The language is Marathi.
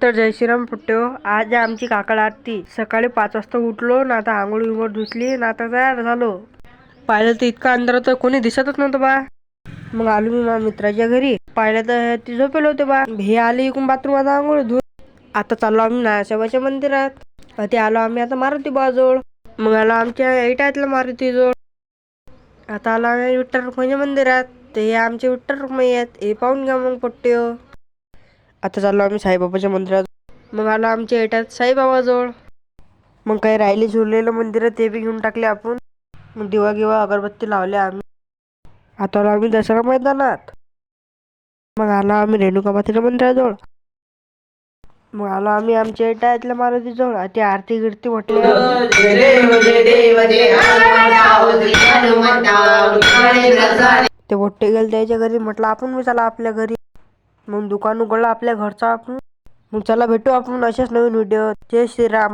तर जय श्रीराम पुट्ट्यो. आज आहे आमची काकड आरती. सकाळी 5 वाजता उठलो ना, आता आंघोळ विंघोळ धुतली ना, आता तयार झालो. पाहिलं तर इतका अंधार तर कोणी दिसतच नव्हतं बा. मग आलो मी माझ्या मित्राच्या घरी. पाहिलं तर ती झोपेल होते बा. हे आले इकडून बाथरूमात आंघोळ धुत. आता चाललो आम्ही नाशिबाच्या मंदिरात. ते आलो आम्ही आता मारुती बाजवळ. मग आलो आमच्या इटातल्या मारुती जवळ. आता आलो आम्ही विठ्ठल रुक्मिणीच्या मंदिरात. ते हे आमचे विठ्ठल रुक्मिणी आहेत, हे पाहून घ्या मग पोट्ट्यो. आता चाललो आम्ही साईबाबाच्या मंदिरात. मग आलो आमच्या एटात साईबाबाजवळ. मग काही राहिले झुरलेलं मंदिर ते बी घेऊन टाकले आपण. मग दिवा गिवा अगरबत्ती लावले आम्ही. आता आलो आम्ही दसरा मैदानात. मग आलो आम्ही रेणुका मातेच्या मंदिराजवळ. मग आलो आम्ही आमच्या एटातल्या मारुतीजवळ. ती आरती गिरती म्हटली. ते मोठे गेले त्याच्या घरी. म्हटलं आपण मी चला आपल्या घरी. मग दुकान उघडलं आपल्या घरचा आपण. मग चला भेटू आपण अशाच नवीन व्हिडिओ. जय श्रीराम.